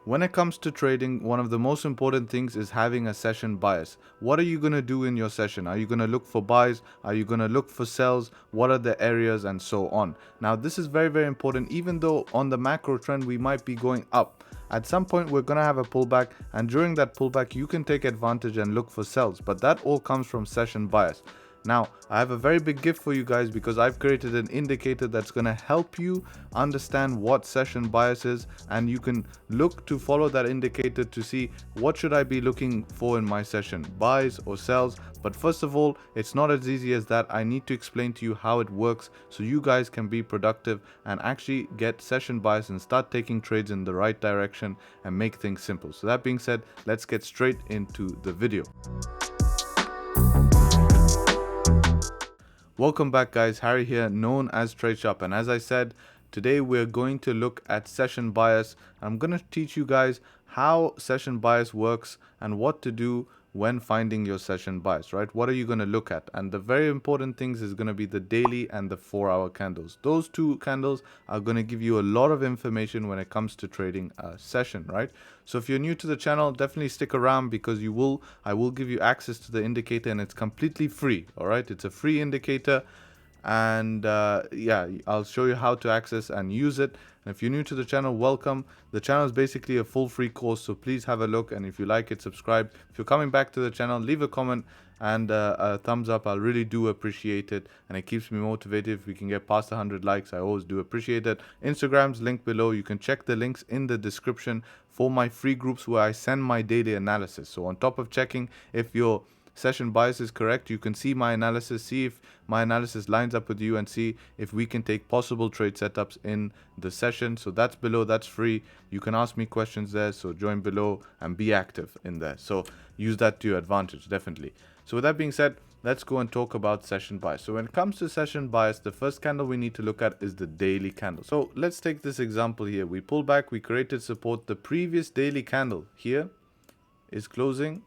When it comes to trading, one of the most important things is having a session bias. What are you going to do in your session? Are you going to look for buys? Are you going to look for sells? What are the areas and so on? Now, this is very, very important. Even though on the macro trend, we might be going up. At some point, we're going to have a pullback, and during that pullback, you can take advantage and look for sells. But that all comes from session bias. Now, I have a very big gift for you guys because I've created an indicator that's going to help you understand what session bias is, and you can look to follow that indicator to see what should I be looking for in my session, buys or sells. But first of all, it's not as easy as that. I need to explain to you how it works so you guys can be productive and actually get session bias and start taking trades in the right direction and make things simple. So that being said, let's get straight into the video. Welcome back, guys. Harry here, known as Tradesharpe, and as I said, today we're going to look at session bias. I'm going to teach you guys how session bias works and what to do when finding your session bias, right? What are you going to look at? And the very important things is going to be the daily and the 4-hour candles. Those two candles are going to give you a lot of information when it comes to trading a session, right? So if you're new to the channel, definitely stick around because I will give you access to the indicator, and it's completely free. All right, it's a free indicator, and yeah, I'll show you how to access and use it. And if you're new to the channel, welcome. The channel is basically a full free course, so please have a look, and if you like it, subscribe. If you're coming back to the channel, leave a comment and a thumbs up. I really do appreciate it, and it keeps me motivated. If we can get past 100 likes, I always do appreciate it. Instagram's link below. You can check the links in the description for my free groups where I send my daily analysis. So on top of checking if your session bias is correct, you can see my analysis, see if my analysis lines up with you, and see if we can take possible trade setups in the session. So that's below, that's free. You can ask me questions there, so join below and be active in there. So use that to your advantage, definitely. So with that being said, let's go and talk about session bias. So when it comes to session bias, the first candle we need to look at is the daily candle. So let's take this example here. We pull back, we created support. The previous daily candle here is closing.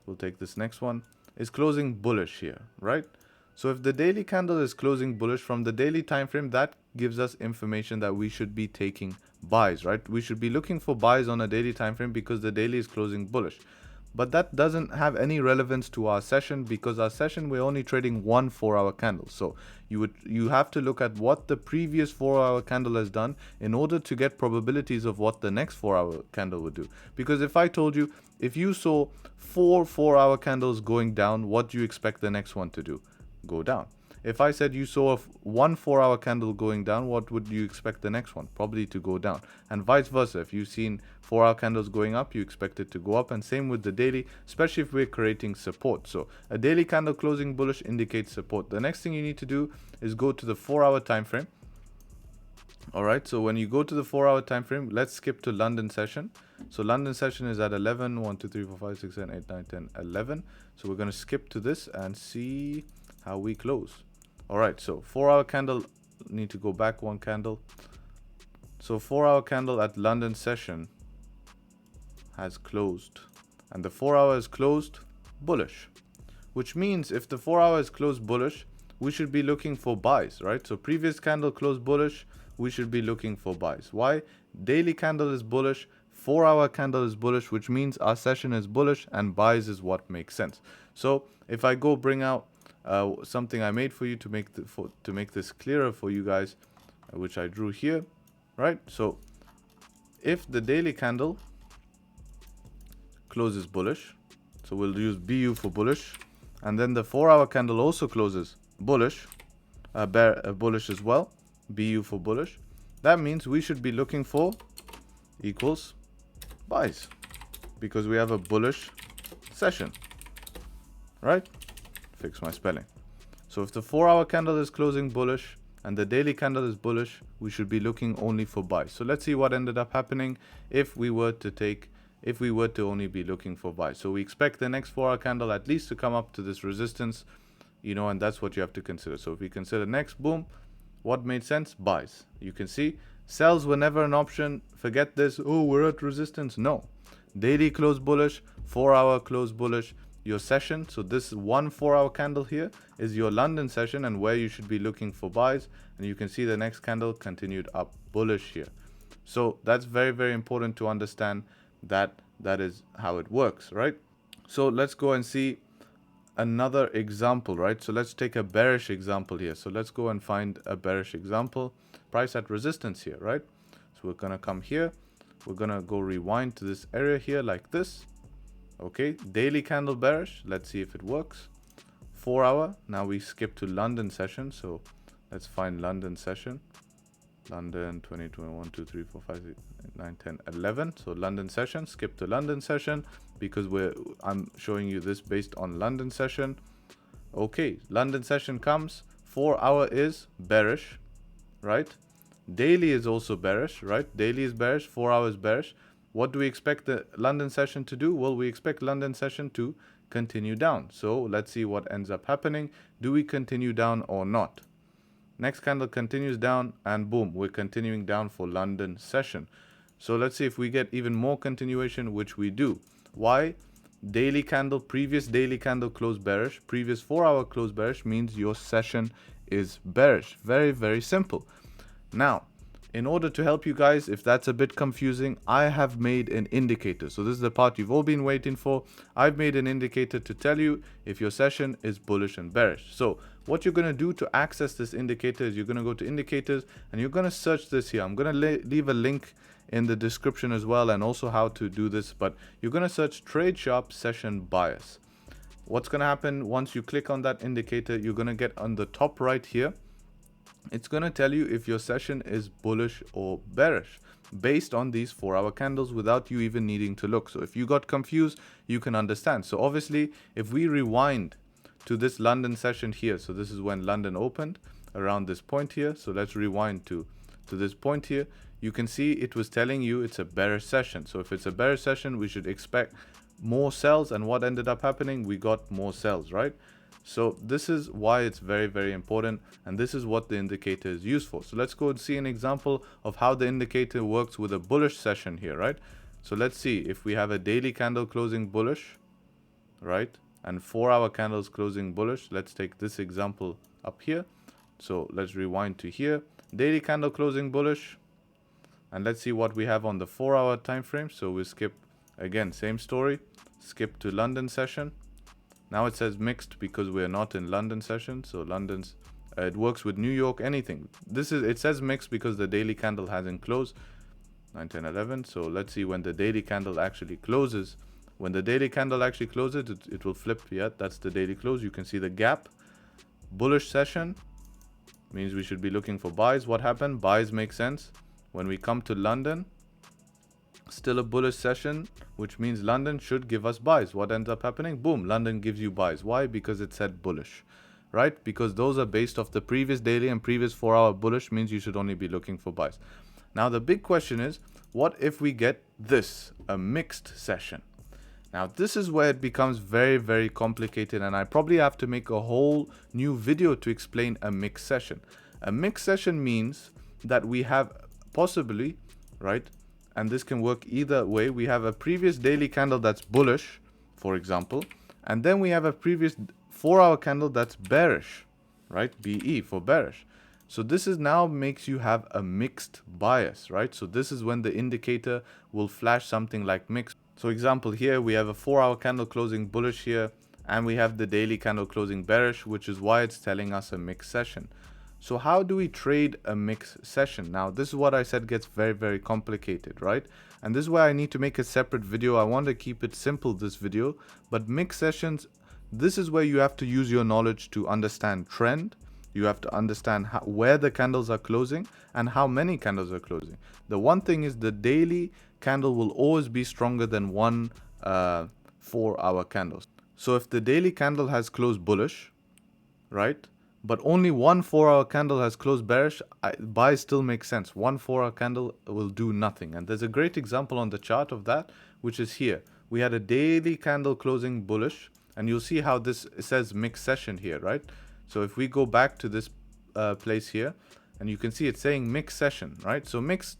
We'll take this next one. Is closing bullish here, right? So if the daily candle is closing bullish from the daily time frame, that gives us information that we should be taking buys, right? We should be looking for buys on a daily time frame because the daily is closing bullish. But that doesn't have any relevance to our session because our session, we're only trading one 4-hour candle. So you have to look at what the previous 4-hour candle has done in order to get probabilities of what the next 4-hour candle would do. Because if I told you, if you saw 4 4-hour candles going down, what do you expect the next one to do? Go down. If I said you saw one 4-hour candle going down, what would you expect the next one? Probably to go down. And vice versa. If you've seen 4-hour candles going up, you expect it to go up. And same with the daily, especially if we're creating support. So a daily candle closing bullish indicates support. The next thing you need to do is go to the 4-hour time frame. All right, so when you go to the 4-hour time frame, let's skip to London session. So London session is at 11, 1, 2, 3, 4, 5, 6, 7, 8, 9, 10, 11. So we're going to skip to this and see how we close. All right, so 4-hour candle, need to go back one candle. So 4-hour candle at London session has closed, and the 4-hour is closed bullish, which means if the 4-hour is closed bullish, we should be looking for buys, right? So previous candle closed bullish, we should be looking for buys. Why? Daily candle is bullish, 4-hour candle is bullish, which means our session is bullish and buys is what makes sense. So if I go bring out something I made for you to make this clearer for you guys, which I drew here, right? So if the daily candle closes bullish, so we'll use BU for bullish, and then the 4-hour candle also closes bullish, bullish as well, BU for bullish, that means we should be looking for equals buys because we have a bullish session, right? Fix my spelling. So if the 4-hour candle is closing bullish and the daily candle is bullish, we should be looking only for buys. So let's see what ended up happening if we were to only be looking for buys. So we expect the next 4-hour candle at least to come up to this resistance, and that's what you have to consider. So if we consider next, boom, what made sense? Buys. You can see sells were never an option. Forget this. Oh, we're at resistance. No. Daily close bullish, 4-hour close bullish. Your session, so this one 4-hour candle here is your London session and where you should be looking for buys. And you can see the next candle continued up bullish here. So that's very, very important to understand that is how it works, right? So let's go and see another example, right? So let's take a bearish example here. So let's go and find a bearish example. Price at resistance here, right? So we're gonna come here. We're gonna go rewind to this area here like this. Okay, daily candle bearish. Let's see if it works. 4 hour. Now we skip to London session. So let's find London session. London 20, 21, 2, 3, 4, 5, 6, 9, 10, 11. So London session, skip to London session because I'm showing you this based on London session. Okay, London session comes, 4 hour is bearish, right? Daily is also bearish, right? Daily is bearish, 4 hours bearish. What do we expect the London session to do? Well, we expect London session to continue down. So let's see what ends up happening. Do we continue down or not? Next candle continues down and boom, we're continuing down for London session. So let's see if we get even more continuation, which we do. Why? Daily candle, previous daily candle close bearish, previous 4 hour close bearish means your session is bearish. Very, very simple. Now, in order to help you guys, if that's a bit confusing, I have made an indicator. So this is the part you've all been waiting for. I've made an indicator to tell you if your session is bullish and bearish. So what you're going to do to access this indicator is you're going to go to indicators and you're going to search this here. I'm going to leave a link in the description as well, and also how to do this, but you're going to search Tradesharpe session bias. What's going to happen once you click on that indicator, you're going to get on the top right here, it's going to tell you if your session is bullish or bearish based on these 4 hour candles without you even needing to look. So if you got confused, you can understand. So obviously, if we rewind to this London session here, so this is when London opened around this point here. So let's rewind to this point here. You can see it was telling you it's a bearish session. So if it's a bearish session, we should expect more sells. And what ended up happening? We got more sells, right? So this is why it's very, very important, and this is what the indicator is used for. So let's go and see an example of how the indicator works with a bullish session here, right? So let's see if we have a daily candle closing bullish, right? And 4 hour candles closing bullish. Let's take this example up here. So let's rewind to here. Daily candle closing bullish. And let's see what we have on the 4 hour time frame. So we skip again, same story. Skip to London session. Now it says mixed because we're not in London session. So London's, it works with New York, anything. It says mixed because the daily candle hasn't closed. 9, 10, 11. So let's see when the daily candle actually closes. When the daily candle actually closes, it will flip. Yeah, that's the daily close. You can see the gap. Bullish session means we should be looking for buys. What happened? Buys make sense. When we come to London, still a bullish session, which means London should give us buys. What ends up happening? Boom, London gives you buys. Why? Because it said bullish, right? Because those are based off the previous daily and previous 4 hour bullish means you should only be looking for buys. Now, the big question is, what if we get this, a mixed session? Now, this is where it becomes very, very complicated, and I probably have to make a whole new video to explain a mixed session. A mixed session means that we have possibly, right, and this can work either way. We have a previous daily candle that's bullish, for example, and then we have a previous 4 hour candle that's bearish, right? BE for bearish. So this is now makes you have a mixed bias, right? So this is when the indicator will flash something like mixed. So example here, we have a 4 hour candle closing bullish here, and we have the daily candle closing bearish, which is why it's telling us a mixed session. So how do we trade a mixed session? Now, this is what I said gets very, very complicated, right? And this is why I need to make a separate video. I want to keep it simple, this video. But mixed sessions, this is where you have to use your knowledge to understand trend. You have to understand where the candles are closing and how many candles are closing. The one thing is the daily candle will always be stronger than one 4 hour candle. So if the daily candle has closed bullish, right? But only one 4 hour candle has closed bearish, buy still makes sense. One 4 hour candle will do nothing. And there's a great example on the chart of that, which is here. We had a daily candle closing bullish, and you'll see how this says mixed session here, right? So if we go back to this place here, and you can see it's saying mixed session, right? So mixed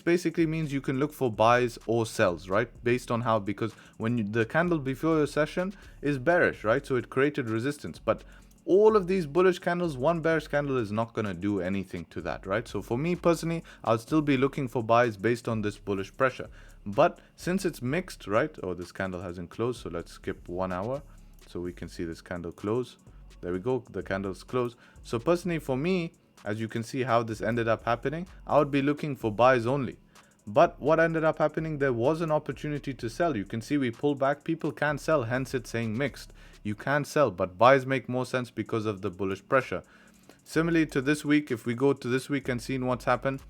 basically means you can look for buys or sells, right? Based on how, because when the candle before your session is bearish, right? So it created resistance. But all of these bullish candles, one bearish candle is not going to do anything to that, right? So for me personally, I'll still be looking for buys based on this bullish pressure. But since it's mixed, right? Oh, this candle hasn't closed, so let's skip 1 hour so we can see this candle close. There we go, the candle's closed. So personally for me, as you can see how this ended up happening, I would be looking for buys only. But what ended up happening, there was an opportunity to sell. You can see we pulled back. People can sell, hence it's saying mixed. You can sell, but buys make more sense because of the bullish pressure. Similarly to this week, if we go to this week and see what's happened,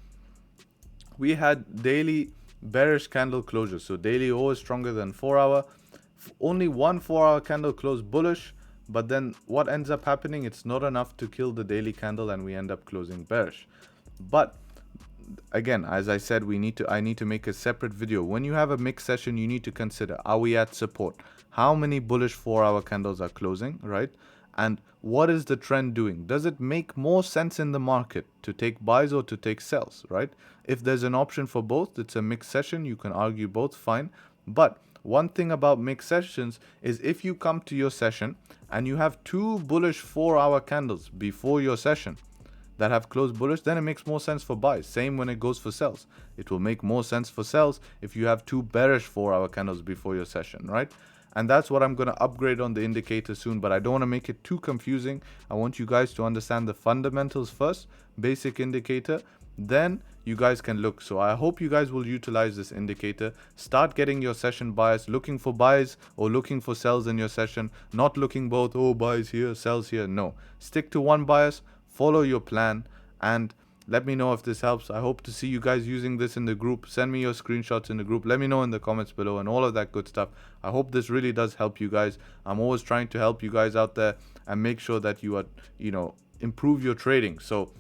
we had daily bearish candle closure. So daily always stronger than 4 hour. Only one 4 hour candle closed bullish, but then what ends up happening, it's not enough to kill the daily candle and we end up closing bearish. But again, as I said, I need to make a separate video. When you have a mixed session, you need to consider, are we at support? How many bullish 4 hour candles are closing, right? And what is the trend doing? Does it make more sense in the market to take buys or to take sells, right? If there's an option for both, it's a mixed session, you can argue both, fine. But one thing about mixed sessions is if you come to your session and you have two bullish 4 hour candles before your session that have closed bullish, then it makes more sense for buys. Same when it goes for sells. It will make more sense for sells if you have two bearish 4 hour candles before your session, right? And that's what I'm going to upgrade on the indicator soon, but I don't want to make it too confusing. I want you guys to understand the fundamentals first, basic indicator, then you guys can look. So I hope you guys will utilize this indicator. Start getting your session bias, looking for buys or looking for sells in your session, not looking both, oh, buys here, sells here. No, stick to one bias, follow your plan, and let me know if this helps. I hope to see you guys using this in the group. Send me your screenshots in the group. Let me know in the comments below and all of that good stuff. I hope this really does help you guys. I'm always trying to help you guys out there and make sure that you are, improve your trading. So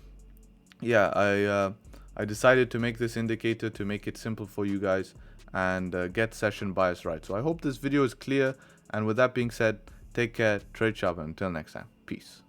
yeah, I decided to make this indicator to make it simple for you guys and get session bias right. So I hope this video is clear. And with that being said, take care, trade sharp, and until next time, peace.